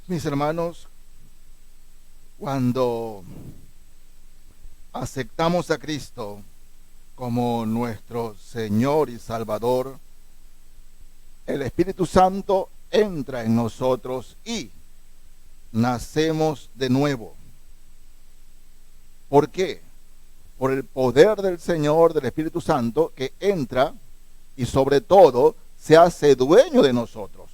Mis hermanos, cuando aceptamos a Cristo como nuestro Señor y Salvador, el Espíritu Santo entra en nosotros y nacemos de nuevo. ¿Por qué? Por el poder del Señor, del Espíritu Santo, que entra y sobre todo se hace dueño de nosotros.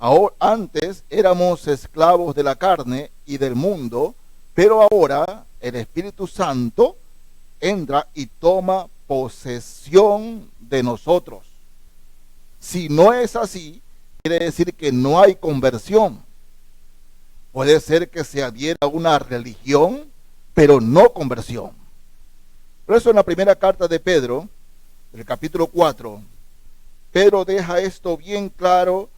Ahora, antes éramos esclavos de la carne y del mundo, pero ahora el Espíritu Santo entra y toma posesión de nosotros. Si no es así, quiere decir que no hay conversión. Puede ser que se adhiera a una religión, pero no conversión. Por eso en la primera carta de Pedro, el capítulo 4, Pedro deja esto bien claro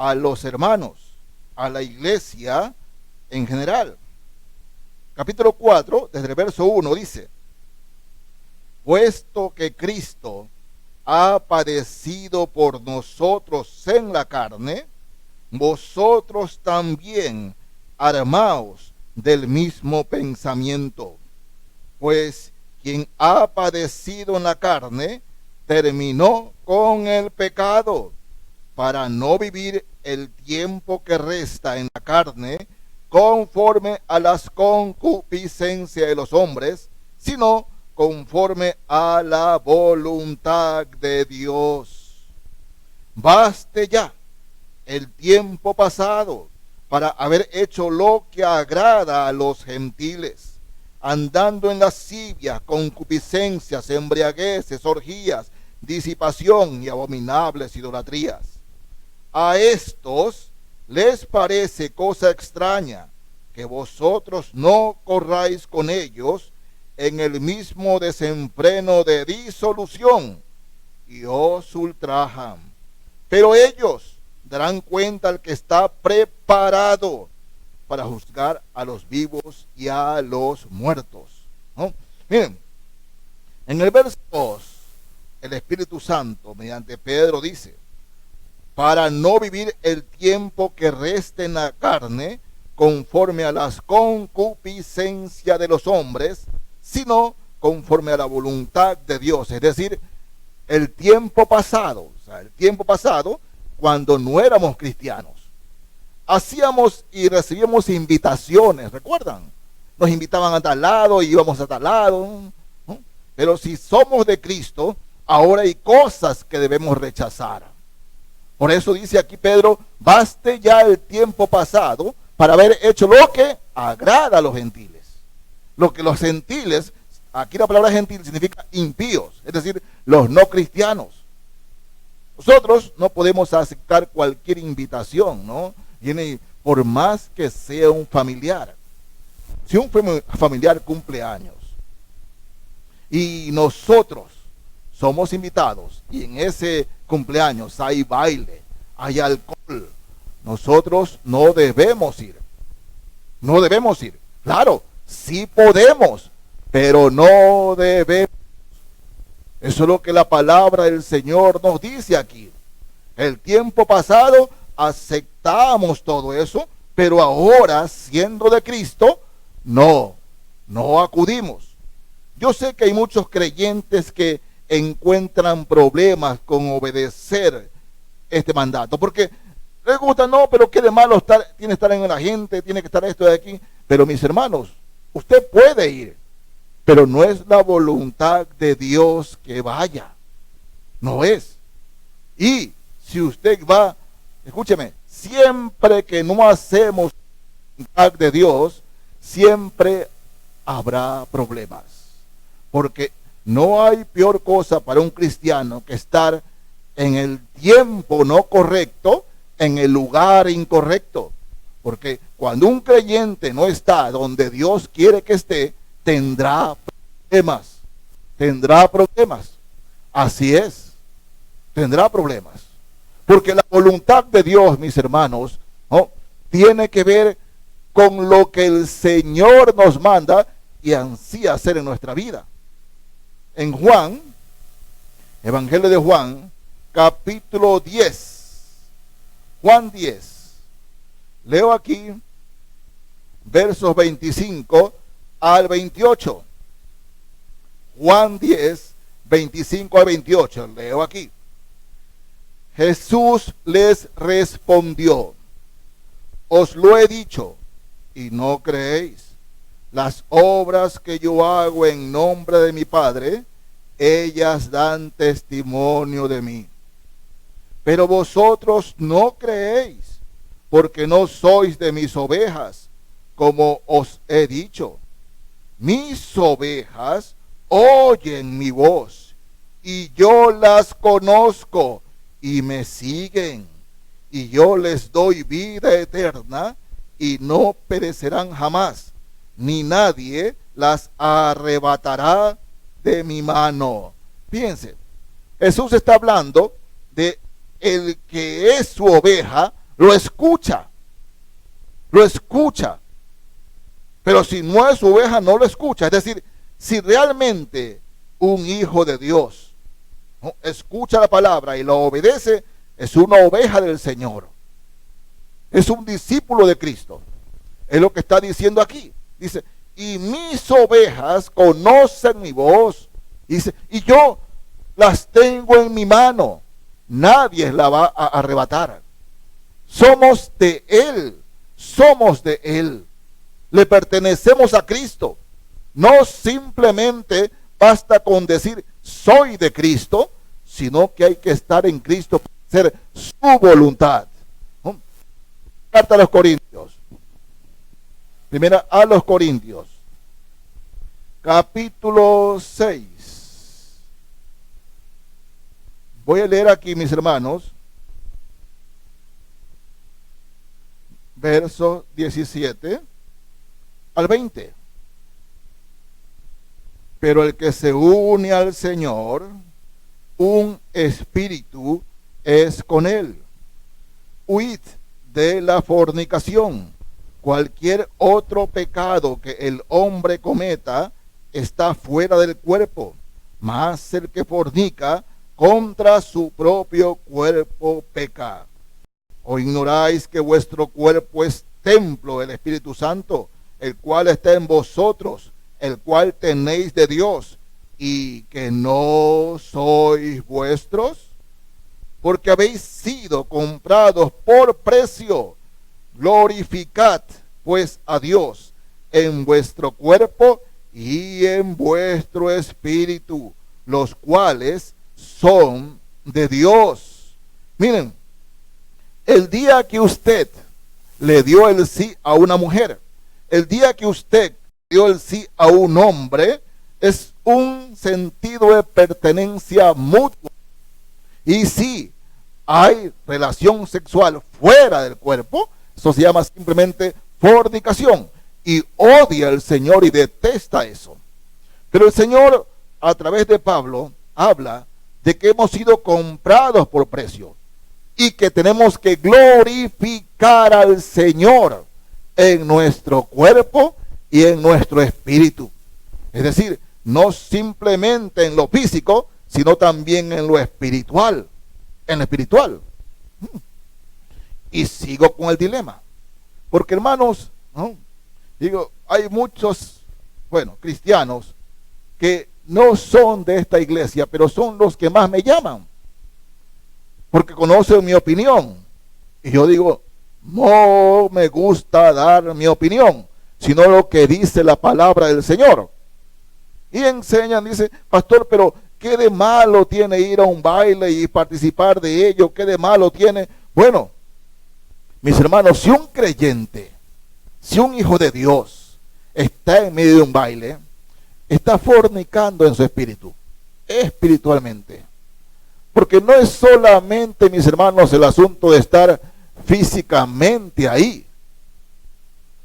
a los hermanos, a la iglesia en general. Capítulo 4, desde el verso 1 dice: puesto que Cristo ha padecido por nosotros en la carne, vosotros también armaos del mismo pensamiento. Pues quien ha padecido en la carne, terminó con el pecado, para no vivir el tiempo que resta en la carne conforme a las concupiscencias de los hombres, sino conforme a la voluntad de Dios. Baste ya el tiempo pasado para haber hecho lo que agrada a los gentiles, andando en lascivias, concupiscencias, embriagueces, orgías, disipación y abominables idolatrías. A estos les parece cosa extraña que vosotros no corráis con ellos en el mismo desenfreno de disolución, y os ultrajan. Pero ellos darán cuenta al que está preparado para juzgar a los vivos y a los muertos, ¿no? Miren, en el verso 2, el Espíritu Santo, mediante Pedro, dice: para no vivir el tiempo que reste en la carne conforme a las concupiscencias de los hombres, sino conforme a la voluntad de Dios. Es decir, el tiempo pasado, cuando no éramos cristianos, hacíamos y recibíamos invitaciones, ¿recuerdan? Nos invitaban a tal lado y íbamos a tal lado, ¿no? Pero si somos de Cristo, ahora hay cosas que debemos rechazar. Por eso dice aquí Pedro: baste ya el tiempo pasado para haber hecho lo que agrada a los gentiles. Lo que los gentiles, aquí la palabra gentil significa impíos, es decir, los no cristianos. Nosotros no podemos aceptar cualquier invitación, ¿no? Viene por más que sea un familiar. Si un familiar cumple años y nosotros somos invitados y en ese cumpleaños hay baile, hay alcohol, nosotros no debemos ir. No debemos ir. Claro, sí podemos, pero no debemos. Eso es lo que la palabra del Señor nos dice aquí. El tiempo pasado aceptamos todo eso, pero ahora, siendo de Cristo, no acudimos. Yo sé que hay muchos creyentes que encuentran problemas con obedecer este mandato, porque les gusta, no, pero qué de malo tiene estar en la gente, tiene que estar esto de aquí. Pero mis hermanos, usted puede ir, pero no es la voluntad de Dios que vaya, no es. Y si usted va, escúcheme, siempre que no hacemos la voluntad de Dios, siempre habrá problemas, porque no hay peor cosa para un cristiano que estar en el tiempo no correcto, en el lugar incorrecto. Porque cuando un creyente no está donde Dios quiere que esté, tendrá problemas. Así es, tendrá problemas. Porque la voluntad de Dios, mis hermanos, ¿no?, tiene que ver con lo que el Señor nos manda y ansía hacer en nuestra vida. En Juan, Evangelio de Juan, capítulo 10, Juan 10, Leo aquí versos 25 al 28. Juan 10, 25 al 28. Leo aquí. Jesús les respondió: os lo he dicho y no creéis. Las obras que yo hago en nombre de mi Padre, ellas dan testimonio de mí. Pero vosotros no creéis, porque no sois de mis ovejas, como os he dicho. Mis ovejas oyen mi voz, y yo las conozco, y me siguen. Y yo les doy vida eterna, y no perecerán jamás, ni nadie las arrebatará de mi mano. Fíjense, Jesús está hablando de el que es su oveja, lo escucha. Pero si no es su oveja, no lo escucha. Es decir, si realmente un hijo de Dios, ¿no?, escucha la palabra y lo obedece, es una oveja del Señor. Es un discípulo de Cristo. Es lo que está diciendo aquí. Dice, y mis ovejas conocen mi voz. Dice, y yo las tengo en mi mano. Nadie la va a arrebatar. Somos de Él. Le pertenecemos a Cristo. No simplemente basta con decir soy de Cristo, sino que hay que estar en Cristo para hacer su voluntad. ¿No? Carta a los Corintios. Primera a los Corintios. Capítulo 6. Voy a leer aquí, mis hermanos, verso 17 al 20. Pero el que se une al Señor, un espíritu es con él. Huid de la fornicación. Cualquier otro pecado que el hombre cometa está fuera del cuerpo, mas el que fornica contra su propio cuerpo peca. ¿O ignoráis que vuestro cuerpo es templo del Espíritu Santo, el cual está en vosotros, el cual tenéis de Dios, y que no sois vuestros? Porque habéis sido comprados por precio. Glorificad pues a Dios en vuestro cuerpo y en vuestro espíritu, los cuales son de Dios. Miren, el día que usted le dio el sí a una mujer, el día que usted dio el sí a un hombre, es un sentido de pertenencia mutua. Y si hay relación sexual fuera del cuerpo, eso se llama simplemente fornicación. Y odia al Señor y detesta eso. Pero el Señor, a través de Pablo, habla de que hemos sido comprados por precio y que tenemos que glorificar al Señor en nuestro cuerpo y en nuestro espíritu. Es decir, no simplemente en lo físico, sino también en lo espiritual. En lo espiritual. Y sigo con el dilema. Porque, hermanos, ¿no?, digo, hay muchos, cristianos que no son de esta iglesia, pero son los que más me llaman. Porque conocen mi opinión. Y yo digo, no me gusta dar mi opinión, sino lo que dice la palabra del Señor. Y enseñan, dice, pastor, pero ¿qué de malo tiene ir a un baile y participar de ello? ¿Qué de malo tiene? Bueno, mis hermanos, si un creyente, si un hijo de Dios está en medio de un baile, está fornicando en su espíritu, espiritualmente. Porque no es solamente, mis hermanos, el asunto de estar físicamente ahí,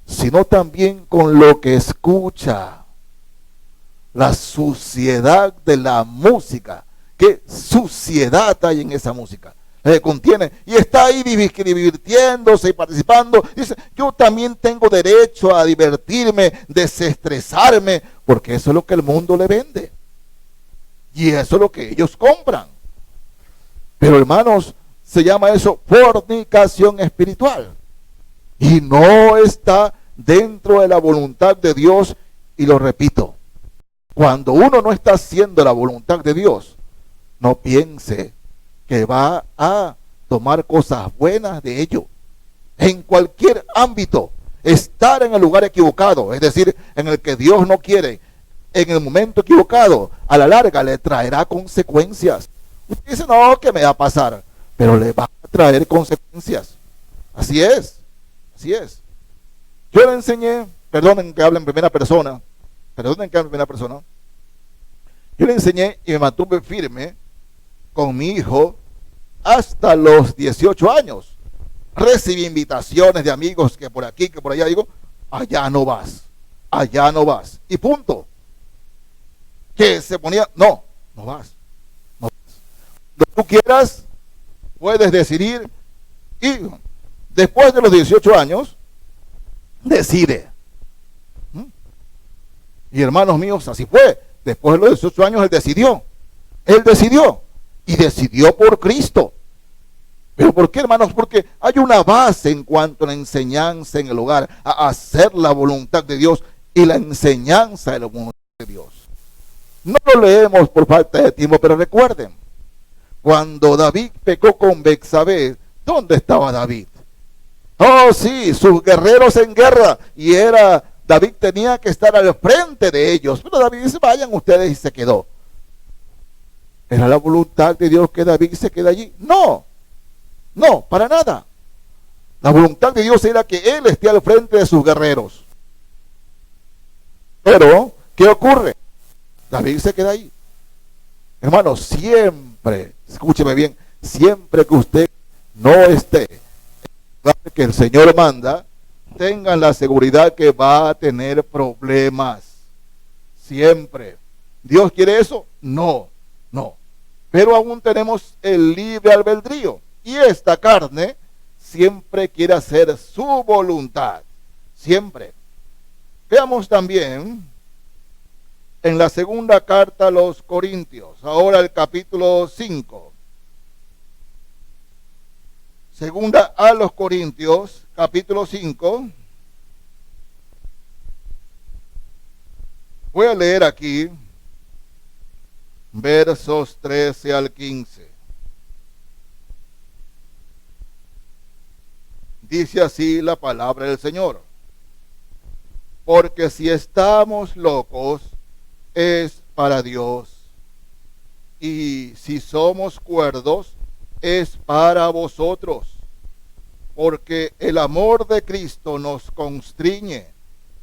sino también con lo que escucha. La suciedad de la música. ¿Qué suciedad hay en esa música? Contiene, y está ahí divirtiéndose y participando. Dice, yo también tengo derecho a divertirme, desestresarme, porque eso es lo que el mundo le vende. Y eso es lo que ellos compran. Pero, hermanos, se llama eso fornicación espiritual. y no está dentro de la voluntad de Dios. Y lo repito, cuando uno no está haciendo la voluntad de Dios, no piense que va a tomar cosas buenas de ello. En cualquier ámbito, estar en el lugar equivocado, es decir, en el que Dios no quiere, en el momento equivocado, a la larga le traerá consecuencias. Usted dice, no, ¿qué me va a pasar? Pero le va a traer consecuencias. Así es, así es. Yo le enseñé, perdonen que hable en primera persona, yo le enseñé y me mantuve firme con mi hijo hasta los 18 años. Recibí invitaciones de amigos que por aquí, que por allá, digo, allá no vas, y punto. Que se ponía, no vas. Lo que tú quieras, puedes decidir, y después de los 18 años, decide. Y hermanos míos, así fue. Después de los 18 años, él decidió, y decidió por Cristo. ¿Pero por qué, hermanos? Porque hay una base en cuanto a la enseñanza en el hogar, a hacer la voluntad de Dios y la enseñanza de la voluntad de Dios. No lo leemos por falta de tiempo, pero recuerden, cuando David pecó con Betsabé, ¿dónde estaba David? Oh, sí, sus guerreros en guerra, y David tenía que estar al frente de ellos, pero David dice, vayan ustedes, y se quedó. ¿Era la voluntad de Dios que David se quede allí? No, para nada. La voluntad de Dios era que él esté al frente de sus guerreros. Pero, ¿qué ocurre? David se queda ahí. Hermano, siempre, escúcheme bien, siempre que usted no esté en el lugar que el Señor manda, tengan la seguridad que va a tener problemas. Siempre. ¿Dios quiere eso? No. Pero aún tenemos el libre albedrío. Y esta carne siempre quiere hacer su voluntad. Siempre. Veamos también en la segunda carta a los Corintios, ahora el capítulo 5. Segunda a los Corintios, capítulo 5. Voy a leer aquí versos 13 al 15. Dice así la palabra del Señor. Porque si estamos locos, es para Dios. Y si somos cuerdos, es para vosotros. Porque el amor de Cristo nos constriñe,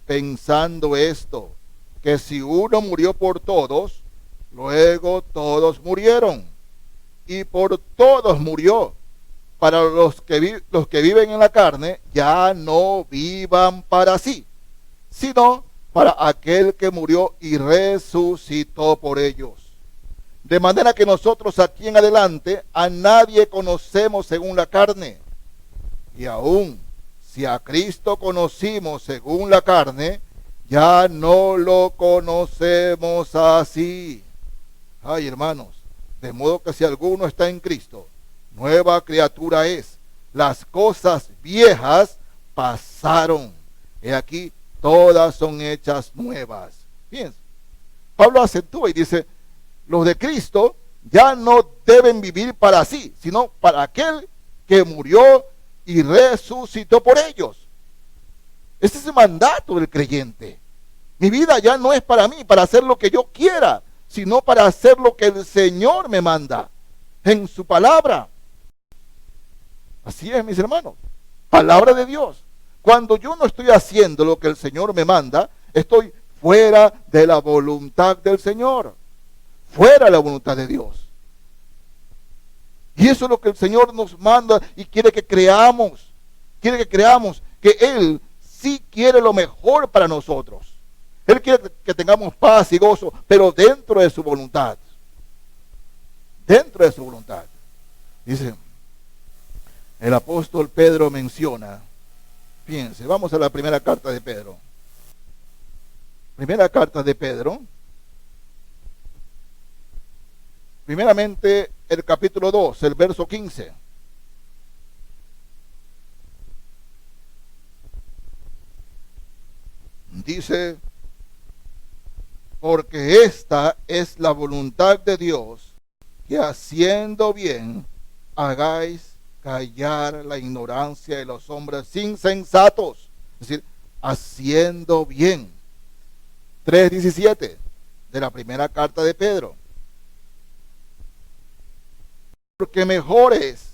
pensando esto, que si uno murió por todos, luego todos murieron. Y por todos murió, para los que viven en la carne, ya no vivan para sí, sino para aquel que murió y resucitó por ellos. De manera que nosotros aquí en adelante a nadie conocemos según la carne. Y aún si a Cristo conocimos según la carne, ya no lo conocemos así. Ay, hermanos, de modo que si alguno está en Cristo, nueva criatura es. Las cosas viejas pasaron. He aquí, todas son hechas nuevas. Fíjense, Pablo acentúa y dice, los de Cristo ya no deben vivir para sí, sino para aquel que murió y resucitó por ellos. Ese es el mandato del creyente. Mi vida ya no es para mí, para hacer lo que yo quiera, sino para hacer lo que el Señor me manda en su palabra. Así es, mis hermanos. Palabra de Dios. Cuando yo no estoy haciendo lo que el Señor me manda, estoy fuera de la voluntad del Señor. Fuera de la voluntad de Dios. Y eso es lo que el Señor nos manda y quiere que creamos. Quiere que creamos que Él sí quiere lo mejor para nosotros. Él quiere que tengamos paz y gozo, pero dentro de su voluntad. Dentro de su voluntad. Dice, el apóstol Pedro menciona, fíjense, vamos a la primera carta de Pedro. Primera carta de Pedro. Primeramente, el capítulo 2, el verso 15. Dice, porque esta es la voluntad de Dios, que haciendo bien hagáis callar la ignorancia de los hombres insensatos. Es decir, haciendo bien. 3:17 de la primera carta de Pedro. Porque mejor es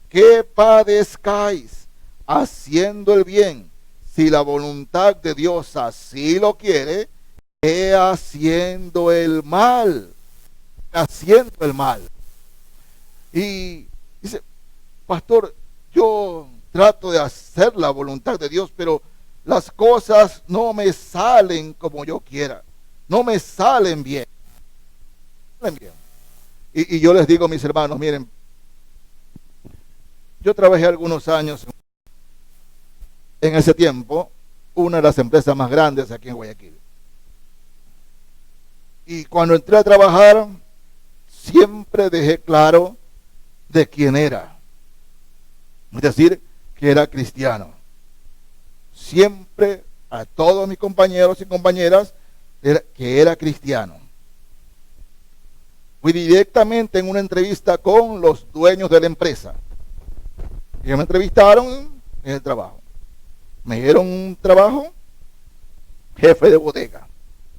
que padezcáis haciendo el bien, si la voluntad de Dios así lo quiere, que haciendo el mal. Haciendo el mal. Y dice, pastor, yo trato de hacer la voluntad de Dios, pero las cosas no me salen como yo quiera. No me salen bien. Y yo les digo, mis hermanos, miren, yo trabajé algunos años en ese tiempo, una de las empresas más grandes aquí en Guayaquil. Y cuando entré a trabajar, siempre dejé claro de quién era. Es decir, que era cristiano. Siempre a todos mis compañeros y compañeras que era cristiano. Fui directamente en una entrevista con los dueños de la empresa. Ellos me entrevistaron en el trabajo. Me dieron un trabajo, jefe de bodega.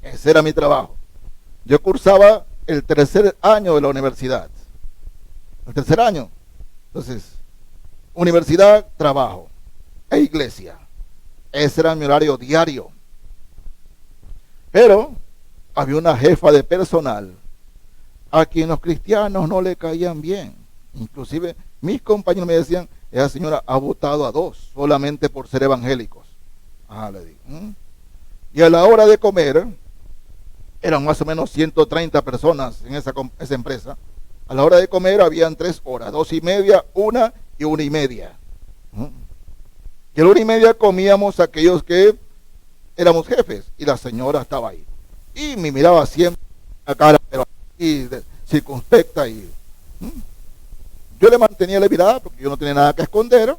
Ese era mi trabajo. Yo cursaba el tercer año de la universidad. El tercer año. Entonces, universidad, trabajo e iglesia. Ese era mi horario diario. Pero había una jefa de personal a quien los cristianos no le caían bien. Inclusive mis compañeros me decían, esa señora ha votado a 2 solamente por ser evangélicos. Le digo. Y a la hora de comer, eran más o menos 130 personas en esa empresa. A la hora de comer habían 3 horas, 2:30, 1 y 1:30. Y a la 1:30 comíamos aquellos que éramos jefes, y la señora estaba ahí. Y me miraba siempre la cara, pero así, circunspecta, y yo le mantenía la mirada porque yo no tenía nada que esconder.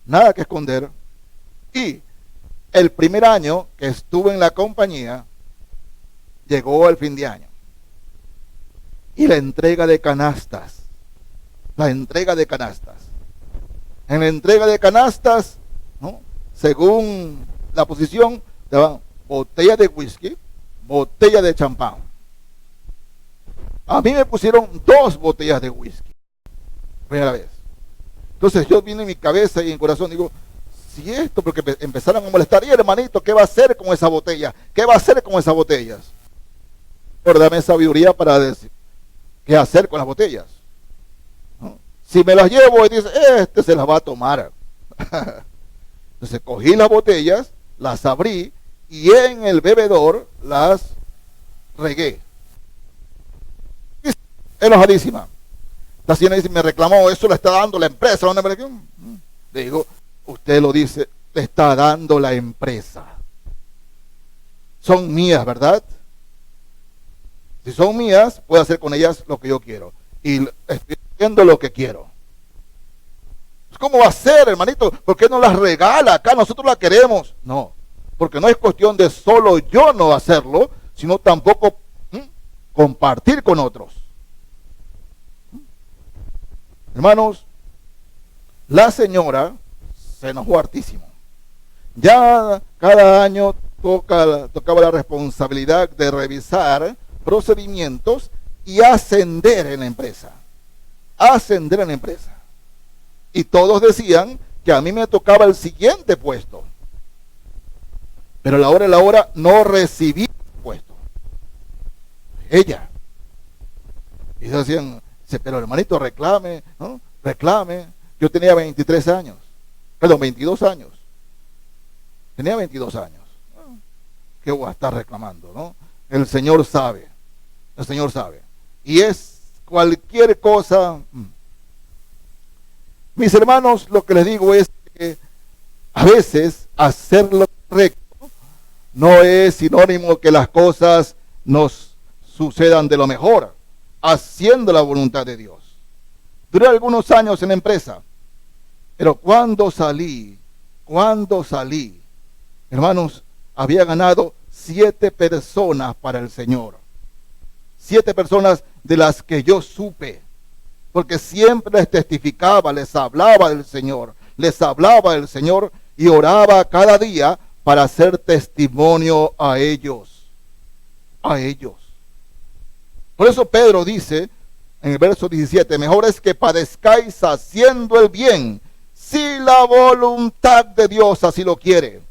Nada que esconder. Y el primer año que estuve en la compañía, llegó el fin de año. Y la entrega de canastas. La entrega de canastas. En la entrega de canastas, ¿no?, según la posición, te van botella de whisky, botella de champán. A mí me pusieron 2 botellas de whisky. Primera vez. Entonces yo vine en mi cabeza y en corazón, digo, si esto, porque empezaron a molestar, y hermanito, ¿qué va a hacer con esa botella? ¿Qué va a hacer con esas botellas? Pero dame sabiduría para decir, ¿qué hacer con las botellas? ¿No? Si me las llevo y dice, este se las va a tomar. Entonces cogí las botellas, las abrí y en el bebedor las regué. Enojadísima. La señora dice, me reclamó, eso le está dando la empresa. Le digo, usted lo dice, le está dando la empresa. Son mías, ¿verdad? Si son mías, puedo hacer con ellas lo que yo quiero. Y estoy haciendo lo que quiero. ¿Cómo va a ser, hermanito? ¿Por qué no las regala acá? Nosotros la queremos. No, porque no es cuestión de solo yo no hacerlo, sino tampoco compartir con otros. Hermanos, la señora se enojó hartísimo. Ya cada año tocaba la responsabilidad de revisar procedimientos y ascender en la empresa. Ascender en la empresa. Y todos decían que a mí me tocaba el siguiente puesto. Pero a la hora no recibí el puesto. Ella. Y decían, pero hermanito, reclame, ¿no? Reclame. Yo tenía 23 años. Perdón, 22 años. Tenía 22 años. ¿Qué voy a estar reclamando, no? El Señor sabe. El Señor sabe. Y es cualquier cosa. Mis hermanos, lo que les digo es que a veces hacer lo correcto no es sinónimo que las cosas nos sucedan de lo mejor, haciendo la voluntad de Dios. Duré algunos años en la empresa, pero cuando salí, hermanos, había ganado 7 personas para el Señor. 7 personas de las que yo supe, porque siempre les testificaba, les hablaba del Señor, y oraba cada día para hacer testimonio a ellos. Por eso Pedro dice en el verso 17, mejor es que padezcáis haciendo el bien, si la voluntad de Dios así lo quiere.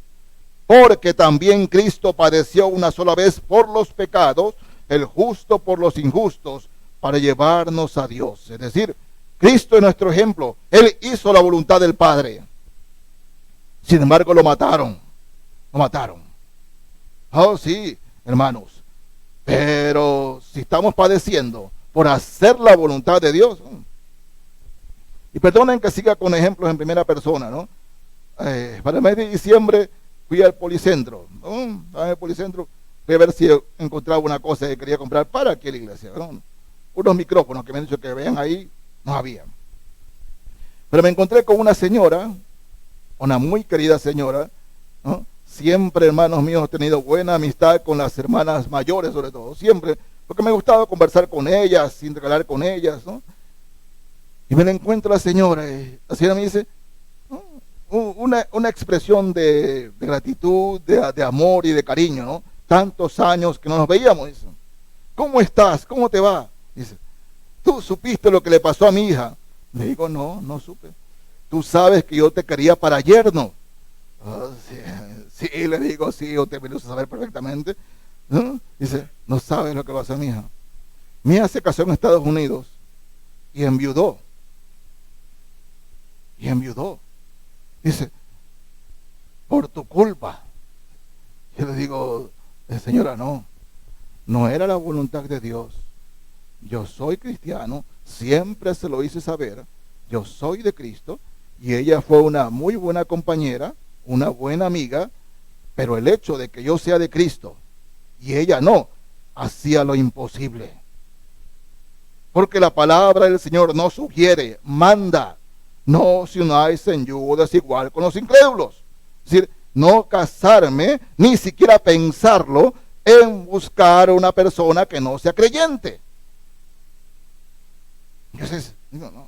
Porque también Cristo padeció una sola vez por los pecados, el justo por los injustos, para llevarnos a Dios. Es decir, Cristo es nuestro ejemplo. Él hizo la voluntad del Padre. Sin embargo, lo mataron. Oh, sí, hermanos. Pero si estamos padeciendo por hacer la voluntad de Dios. Y perdonen que siga con ejemplos en primera persona, ¿no? Para el mes de diciembre fui al Policentro, ¿no? En el Policentro fui a ver si encontraba una cosa que quería comprar para aquí en la iglesia, ¿no? Unos micrófonos que me han dicho que vean ahí, no había. Pero me encontré con una señora, una muy querida señora, ¿no? Siempre, hermanos míos, he tenido buena amistad con las hermanas mayores, sobre todo, siempre, porque me gustaba conversar con ellas, intercalar con ellas, ¿no? Y me la encuentro a la señora, y la señora me dice, una expresión de gratitud, de amor y de cariño, ¿no? Tantos años que no nos veíamos, dice. ¿Cómo estás? ¿Cómo te va? Dice, ¿tú supiste lo que le pasó a mi hija? Le digo, no supe. Tú sabes que yo te quería para yerno. Oh, sí, le digo, sí, yo te vengo a saber perfectamente. ¿No? Dice, no sabes lo que pasó a mi hija. Mi hija se casó en Estados Unidos y enviudó. Dice, por tu culpa. Yo le digo, señora, no era la voluntad de Dios. Yo soy cristiano, siempre se lo hice saber. Yo soy de Cristo y ella fue una muy buena compañera, una buena amiga, pero el hecho de que yo sea de Cristo y ella no, hacía lo imposible. Porque la palabra del Señor no sugiere, manda, no os unáis en yugo desigual con los incrédulos. Es decir, no casarme, ni siquiera pensarlo en buscar a una persona que no sea creyente. Entonces, no.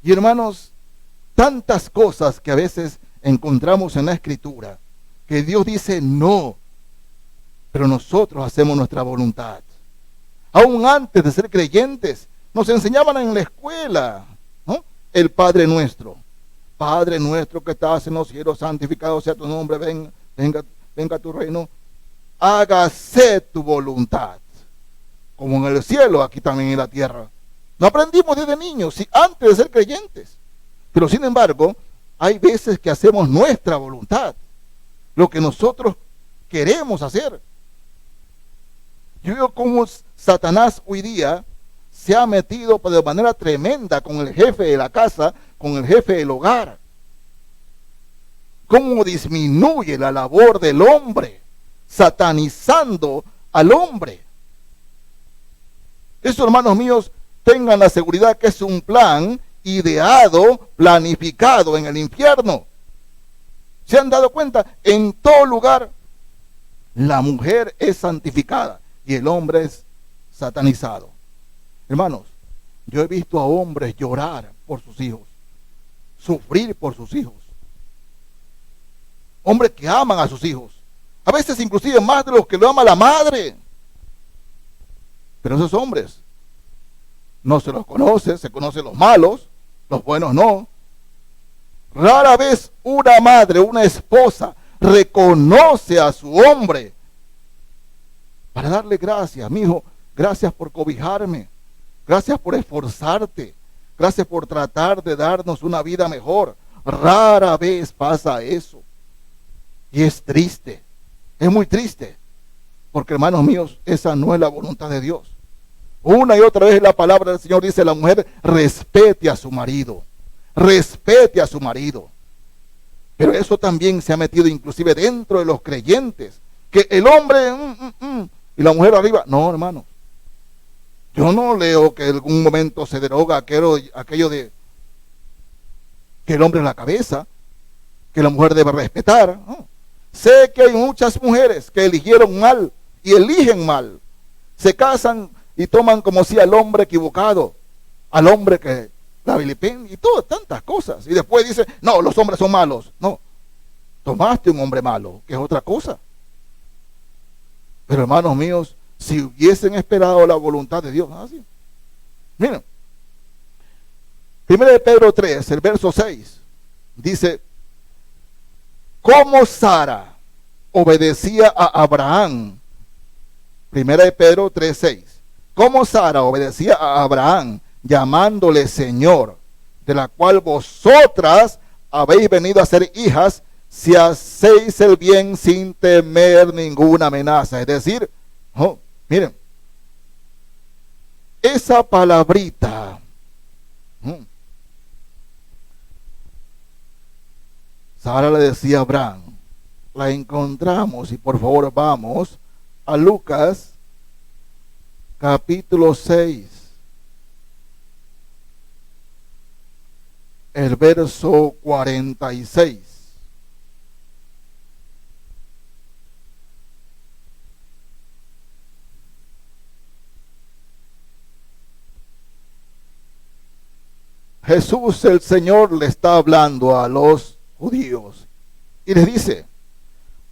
Y hermanos, tantas cosas que a veces encontramos en la Escritura, que Dios dice no, pero nosotros hacemos nuestra voluntad. Aún antes de ser creyentes, nos enseñaban en la escuela, ¿no? El Padre Nuestro que estás en los cielos, santificado sea tu nombre, venga tu reino, hágase tu voluntad, como en el cielo, aquí también en la tierra. No aprendimos desde niños, sí, antes de ser creyentes, pero sin embargo, hay veces que hacemos nuestra voluntad, lo que nosotros queremos hacer. Yo veo cómo Satanás hoy día se ha metido de manera tremenda con el jefe de la casa, con el jefe del hogar. Cómo disminuye la labor del hombre, satanizando al hombre. Eso, hermanos míos, tengan la seguridad que es un plan ideado, planificado en el infierno. ¿Se han dado cuenta? En todo lugar, la mujer es santificada y el hombre es satanizado. Hermanos, yo he visto a hombres llorar por sus hijos, sufrir por sus hijos. Hombres que aman a sus hijos, a veces inclusive más de los que lo ama la madre. Pero esos hombres no se los conoce, se conocen los malos, los buenos no. Rara vez una madre, una esposa, reconoce a su hombre para darle gracias. Mi hijo, gracias por cobijarme, gracias por esforzarte, gracias por tratar de darnos una vida mejor. Rara vez pasa eso. Y es triste, es muy triste, porque hermanos míos, esa no es la voluntad de Dios. Una y otra vez la palabra del Señor dice: la mujer respete a su marido, respete a su marido. Pero eso también se ha metido inclusive dentro de los creyentes, que el hombre y la mujer arriba. No, hermano, yo no leo que en algún momento se deroga aquello de que el hombre es la cabeza, que la mujer debe respetar, ¿no? Sé que hay muchas mujeres que eligieron mal y eligen mal. Se casan y toman como si al hombre equivocado, al hombre que la vilipendia y todas tantas cosas. Y después dice, no, los hombres son malos. No, tomaste un hombre malo, que es otra cosa. Pero hermanos míos, si hubiesen esperado la voluntad de Dios, así. Miren, 1 de Pedro 3, el verso 6, dice, ¿cómo Sara obedecía a Abraham? 1 de Pedro 3, 6. ¿Cómo Sara obedecía a Abraham, llamándole Señor, de la cual vosotras habéis venido a ser hijas, si hacéis el bien sin temer ninguna amenaza? Es decir, miren, esa palabrita, Sara le decía a Abraham, la encontramos, y por favor vamos a Lucas capítulo 6, el verso 46. Jesús el Señor le está hablando a los judíos y les dice,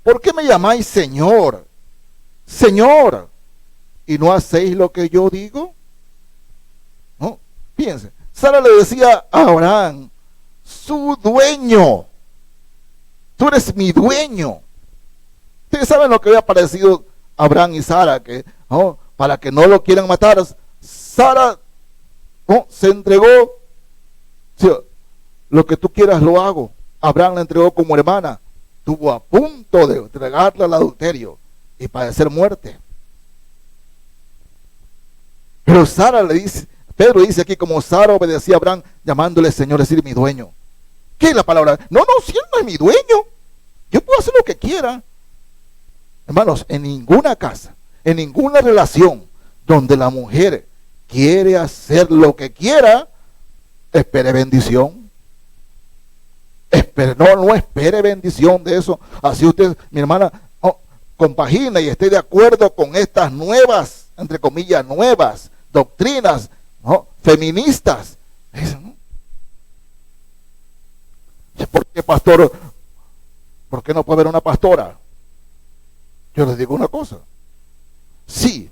¿por qué me llamáis Señor, Señor, y no hacéis lo que yo digo? No, fíjense, Sara le decía a Abraham, su dueño, tú eres mi dueño. Ustedes saben lo que había parecido Abraham y Sara, que para que no lo quieran matar, Sara se entregó. Sí, lo que tú quieras lo hago. Abraham la entregó como hermana. Estuvo a punto de entregarla al adulterio y padecer muerte. Pero Sara le dice, Pedro dice aquí, como Sara obedecía a Abraham, llamándole Señor, es decir, mi dueño. ¿Qué es la palabra? No, si él no es mi dueño, yo puedo hacer lo que quiera. Hermanos, en ninguna casa, en ninguna relación donde la mujer quiere hacer lo que quiera, espere bendición. No espere bendición de eso. Así usted, mi hermana, compagina y esté de acuerdo con estas nuevas, entre comillas, nuevas doctrinas feministas. ¿Por qué, pastor? ¿Por qué no puede haber una pastora? Yo les digo una cosa. Sí,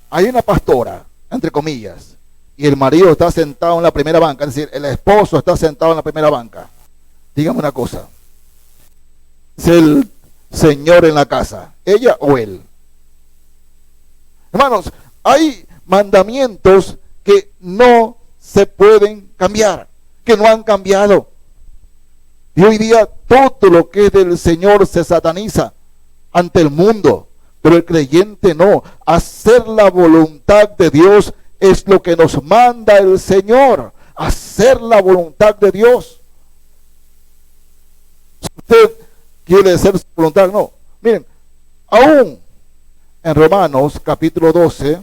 hay una pastora, entre comillas, y el marido está sentado en la primera banca, es decir, el esposo está sentado en la primera banca. Dígame una cosa, ¿es el señor en la casa, ella o él? Hermanos, hay mandamientos que no se pueden cambiar, que no han cambiado. Y hoy día todo lo que es del Señor se sataniza ante el mundo, pero el creyente no. Hacer la voluntad de Dios es lo que nos manda el Señor, hacer la voluntad de Dios. Si usted quiere hacer su voluntad, no. Miren, aún en Romanos capítulo 12,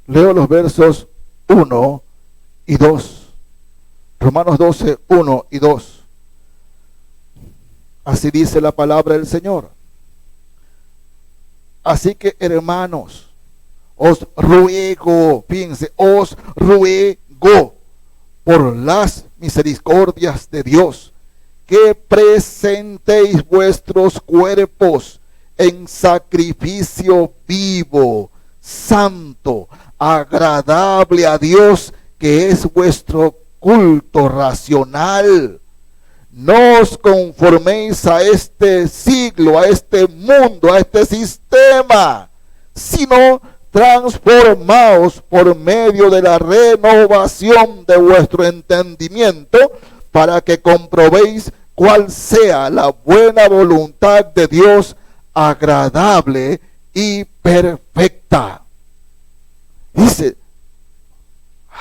leo los versos 1 y 2. Romanos 12, 1 y 2. Así dice la palabra del Señor. Así que, hermanos, os ruego, fíjense, os ruego por las misericordias de Dios, que presentéis vuestros cuerpos en sacrificio vivo, santo, agradable a Dios, que es vuestro culto racional. No os conforméis a este siglo, a este mundo, a este sistema, sino transformaos por medio de la renovación de vuestro entendimiento, para que comprobéis cuál sea la buena voluntad de Dios, agradable y perfecta. Dice,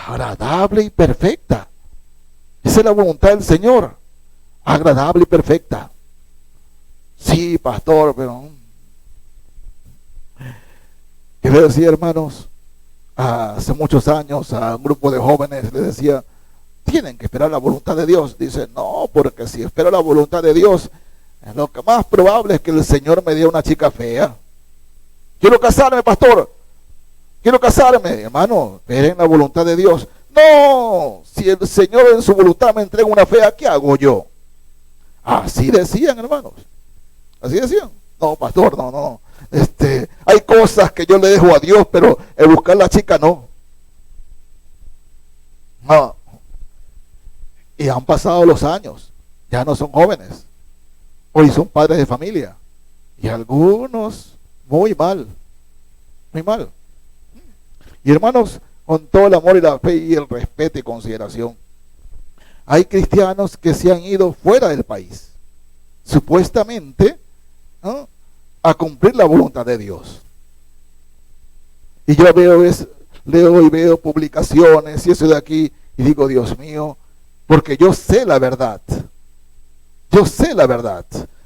agradable y perfecta. Esa es la voluntad del Señor, agradable y perfecta. Sí, pastor, pero quiero decir, hermanos, hace muchos años a un grupo de jóvenes les decía, tienen que esperar la voluntad de Dios. Dice, no, porque si espero la voluntad de Dios, lo que más probable es que el Señor me dé una chica fea. Quiero casarme, pastor. Quiero casarme. Hermano, esperen la voluntad de Dios. No, si el Señor en su voluntad me entrega una fea, ¿qué hago yo? Así decían, hermanos. Así decían. No, pastor, no. Hay cosas que yo le dejo a Dios, pero el buscar la chica no. No. Y han pasado los años. Ya no son jóvenes. Hoy son padres de familia. Y algunos muy mal. Muy mal. Y hermanos, con todo el amor y la fe y el respeto y consideración, hay cristianos que se han ido fuera del país, supuestamente, ¿no?, a cumplir la voluntad de Dios. Y yo leo y veo publicaciones y eso de aquí, y digo, Dios mío, porque yo sé la verdad. Yo sé la verdad.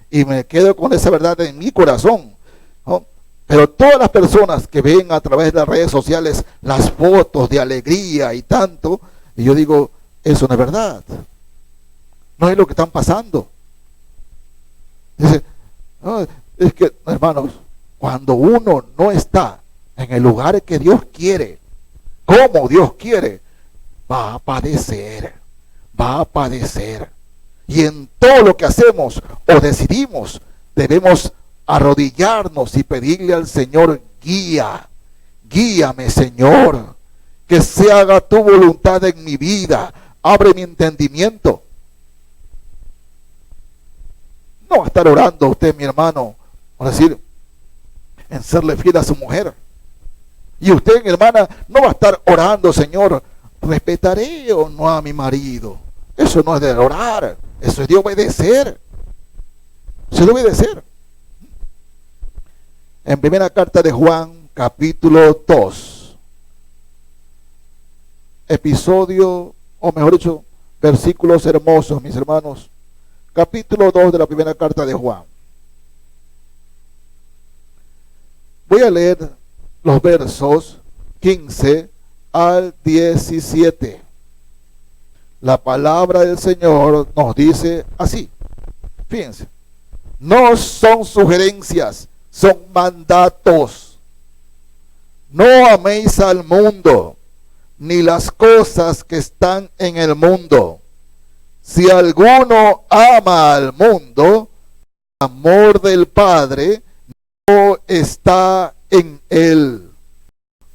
Y me quedo con esa verdad en mi corazón, ¿no? Pero todas las personas que ven a través de las redes sociales las fotos de alegría y tanto, y yo digo, eso no es verdad. No es lo que están pasando. Dice, no, es que, hermanos, cuando uno no está en el lugar que Dios quiere, como Dios quiere, va a padecer. Va a padecer. Y en todo lo que hacemos o decidimos, debemos arrodillarnos y pedirle al Señor, guíame, Señor, que se haga tu voluntad en mi vida, abre mi entendimiento. No va a estar orando usted, mi hermano, por decir, en serle fiel a su mujer. Y usted, mi hermana, no va a estar orando, Señor, ¿respetaré o no a mi marido? Eso no es de orar, eso es de obedecer. Eso es de obedecer. En primera carta de Juan, capítulo 2, episodio, o mejor dicho, versículos hermosos, mis hermanos. Capítulo 2 de la primera carta de Juan. Voy a leer los versos 15 al 17. La palabra del Señor nos dice así. Fíjense. No son sugerencias, son mandatos. No améis al mundo, ni las cosas que están en el mundo. Si alguno ama al mundo, el amor del Padre no está en él.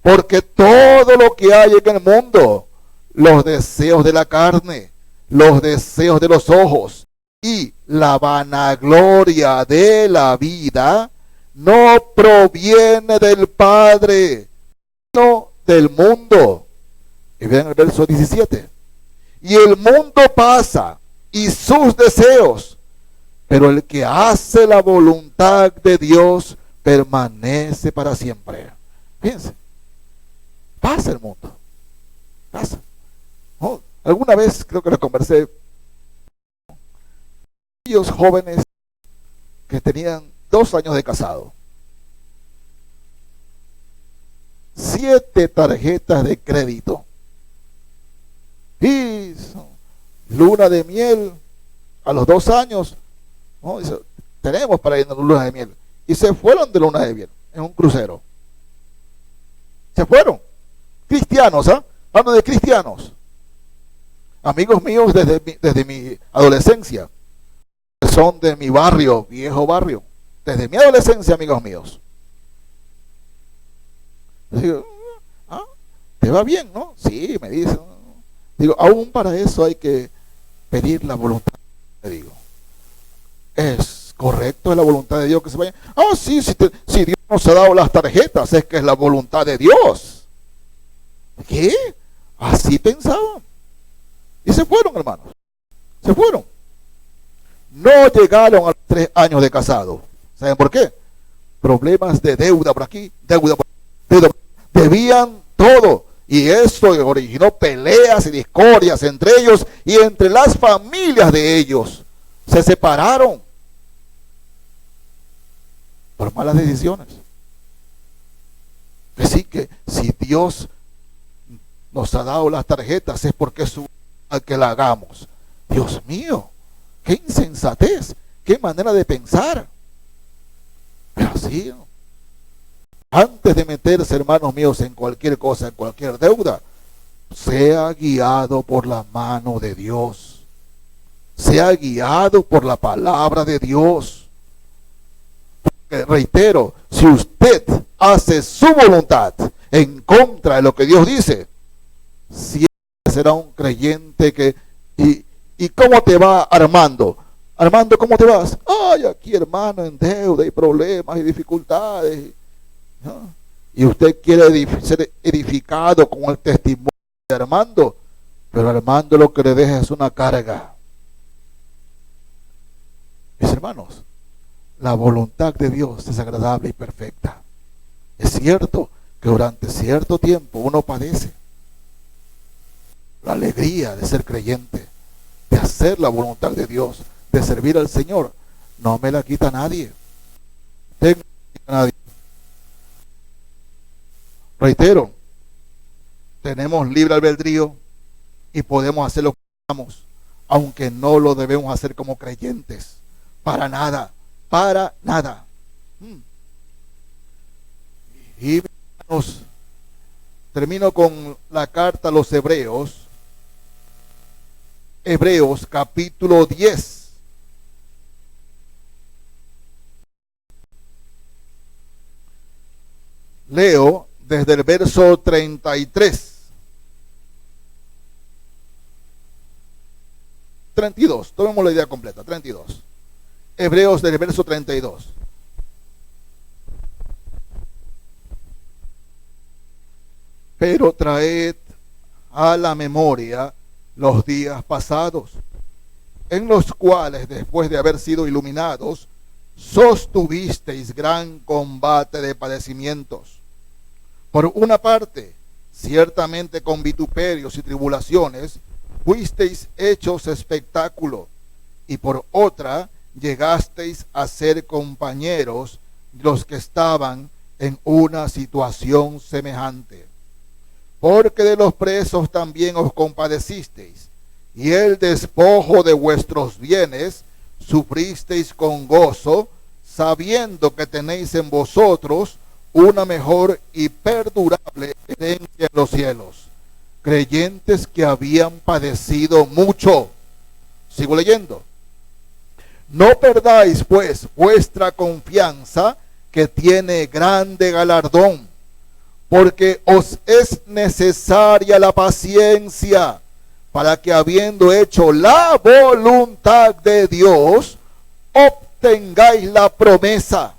Porque todo lo que hay en el mundo, los deseos de la carne, los deseos de los ojos y la vanagloria de la vida, no proviene del Padre, sino del mundo. Y vean el verso 17. Y el mundo pasa y sus deseos, pero el que hace la voluntad de Dios permanece para siempre. Fíjense, pasa el mundo, pasa. ¿No? Alguna vez creo que lo conversé, aquellos jóvenes que tenían 2 años de casado, 7 tarjetas de crédito y luna de miel a los 2 años, ¿no? Dice, tenemos para ir a luna de miel, y se fueron de luna de miel en un crucero. Se fueron cristianos, hablando de cristianos, amigos míos desde mi adolescencia, son de mi barrio, viejo barrio, desde mi adolescencia, amigos míos. Digo, ¿te va bien, no? Sí, me dicen. Digo, aún para eso hay que pedir la voluntad. Le digo, ¿es correcto, es la voluntad de Dios que se vayan? Sí, si Dios nos ha dado las tarjetas, es que es la voluntad de Dios. ¿Qué? Así pensaban. Y se fueron, hermanos. Se fueron. No llegaron a los 3 años de casado. ¿Saben por qué? Problemas de deuda por aquí, deuda por aquí. Debían todo. Y eso originó peleas y discordias entre ellos y entre las familias de ellos. Se separaron por malas decisiones. Así que si Dios nos ha dado las tarjetas, es porque es su voluntad que la hagamos. Dios mío, qué insensatez, qué manera de pensar. Pero así, ¿no? Antes de meterse, hermanos míos, en cualquier cosa, en cualquier deuda, sea guiado por la mano de Dios. Sea guiado por la palabra de Dios. Porque, reitero, si usted hace su voluntad en contra de lo que Dios dice, siempre será un creyente que... ¿Y cómo te va, Armando? Armando, ¿cómo te vas? Ay, aquí, hermano, en deuda y problemas y dificultades, ¿no? Y usted quiere ser edificado con el testimonio de Armando, pero Armando lo que le deja es una carga. Mis hermanos, la voluntad de Dios es agradable y perfecta. Es cierto que durante cierto tiempo uno padece la alegría de ser creyente, de hacer la voluntad de Dios, de servir al Señor. No me la quita nadie. Reitero, tenemos libre albedrío y podemos hacer lo que queramos, aunque no lo debemos hacer como creyentes. Para nada, para nada. Y hermanos, termino con la carta a los Hebreos. Hebreos capítulo 10. Leo desde el verso 33. 32, tomemos la idea completa, 32. Hebreos del verso 32. Pero traed a la memoria los días pasados, en los cuales, después de haber sido iluminados, sostuvisteis gran combate de padecimientos. Por una parte, ciertamente con vituperios y tribulaciones, fuisteis hechos espectáculo, y por otra, llegasteis a ser compañeros de los que estaban en una situación semejante. Porque de los presos también os compadecisteis, y el despojo de vuestros bienes sufristeis con gozo, sabiendo que tenéis en vosotros una mejor y perdurable herencia en los cielos, creyentes que habían padecido mucho. Sigo leyendo. No perdáis pues vuestra confianza, que tiene grande galardón, porque os es necesaria la paciencia, para que habiendo hecho la voluntad de Dios, obtengáis la promesa.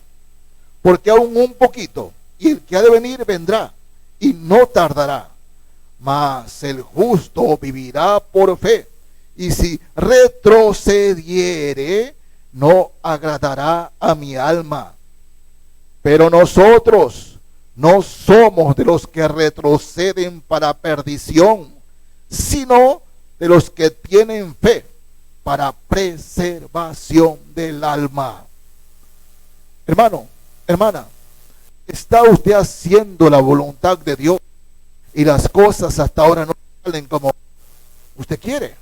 Porque aún un poquito, y el que ha de venir vendrá, y no tardará. Mas el justo vivirá por fe, y si retrocediere, no agradará a mi alma. Pero nosotros no somos de los que retroceden para perdición, sino de los que tienen fe para preservación del alma. Hermano, hermana, ¿está usted haciendo la voluntad de Dios y las cosas hasta ahora no salen como usted quiere?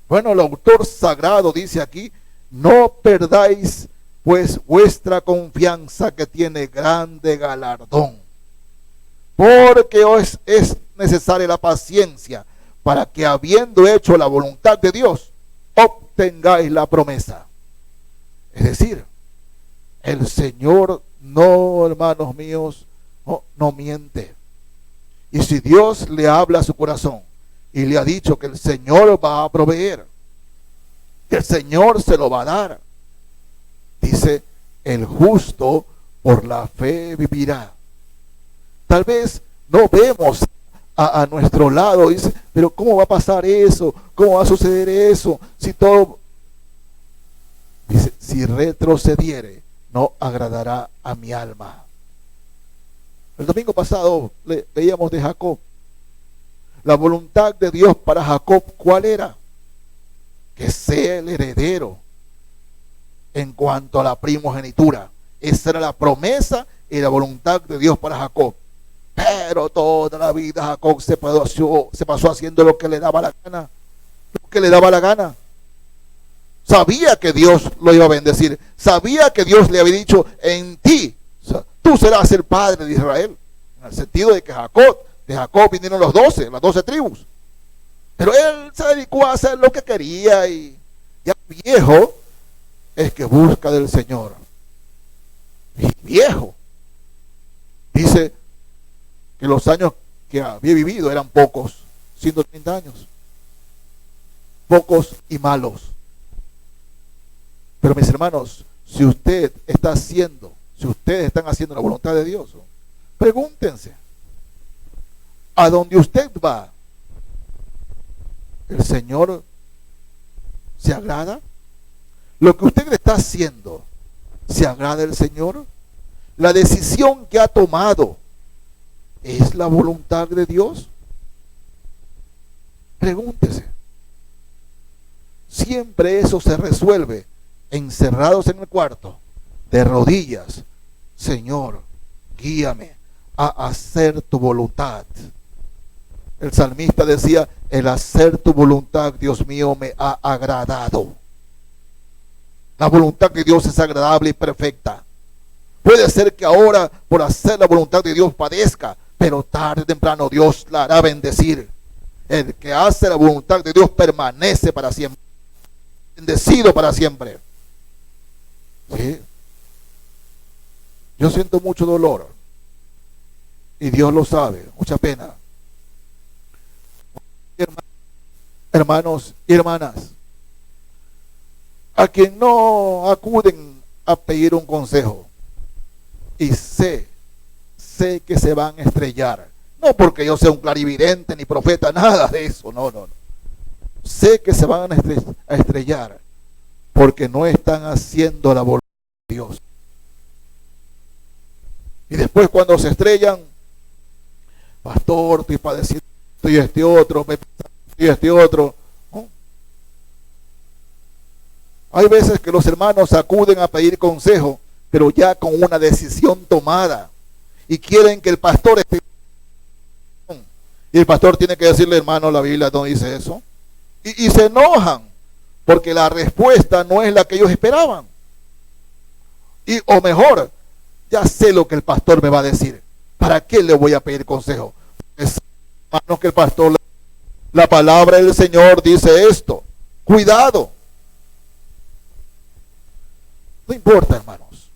Bueno, el autor sagrado dice aquí: no perdáis pues vuestra confianza, que tiene grande galardón, porque os es necesaria la paciencia, para que habiendo hecho la voluntad de Dios, obtengáis la promesa. Es decir, el Señor no, hermanos míos, no miente. Y si Dios le habla a su corazón y le ha dicho que el Señor va a proveer, que el Señor se lo va a dar, dice: el justo por la fe vivirá. Tal vez no vemos a nuestro lado, dice: pero ¿cómo va a pasar eso? ¿Cómo va a suceder eso? Si todo, dice, si retrocediere, no agradará a mi alma. El domingo pasado veíamos de Jacob. La voluntad de Dios para Jacob, ¿cuál era? Que sea el heredero en cuanto a la primogenitura. Esa era la promesa y la voluntad de Dios para Jacob. Pero toda la vida Jacob se pasó haciendo lo que le daba la gana. Lo que le daba la gana. Sabía que Dios lo iba a bendecir. Sabía que Dios le había dicho, en ti, tú serás el padre de Israel. En el sentido de que de Jacob vinieron las 12 tribus. Pero él se dedicó a hacer lo que quería y ya viejo es que busca del Señor. Y viejo. Dice que los años que había vivido eran pocos, 130 años. Pocos y malos. Pero mis hermanos, si ustedes están haciendo la voluntad de Dios, pregúntense, ¿a dónde usted va? ¿El Señor se agrada? ¿Lo que usted está haciendo se agrada el Señor? ¿La decisión que ha tomado es la voluntad de Dios? Pregúntese. Siempre eso se resuelve encerrados en el cuarto, de rodillas. Señor, guíame a hacer tu voluntad. El salmista decía, el hacer tu voluntad, Dios mío, me ha agradado. La voluntad de Dios es agradable y perfecta. Puede ser que ahora por hacer la voluntad de Dios padezca, pero tarde o temprano Dios la hará bendecir. El que hace la voluntad de Dios permanece para siempre. Bendecido para siempre. ¿Sí? Yo siento mucho dolor y Dios lo sabe, mucha pena. Hermanos y hermanas, a quien no acuden a pedir un consejo y sé que se van a estrellar, no porque yo sea un clarividente ni profeta, nada de eso, no. Sé que se van a estrellar porque no están haciendo la voluntad de Dios. Y después cuando se estrellan, pastor, estoy padeciendo y este otro. ¿No? Hay veces que los hermanos acuden a pedir consejo, pero ya con una decisión tomada. Y quieren que el pastor esté. Y el pastor tiene que decirle, hermano, la Biblia no dice eso. Y se enojan, porque la respuesta no es la que ellos esperaban. O mejor, ya sé lo que el pastor me va a decir. ¿Para qué le voy a pedir consejo? Es, hermanos, que el pastor, la palabra del Señor dice esto. Cuidado. No importa, hermanos,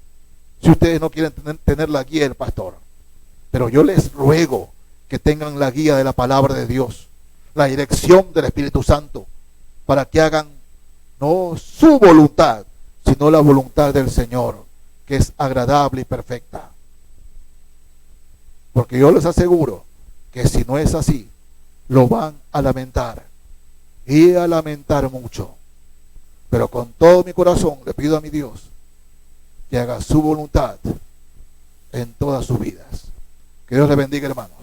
si ustedes no quieren tener la guía del pastor. Pero yo les ruego que tengan la guía de la palabra de Dios, la dirección del Espíritu Santo, para que hagan no su voluntad, sino la voluntad del Señor, que es agradable y perfecta. Porque yo les aseguro que si no es así, lo van a lamentar, y a lamentar mucho. Pero con todo mi corazón le pido a mi Dios que haga su voluntad en todas sus vidas. Que Dios les bendiga, hermanos.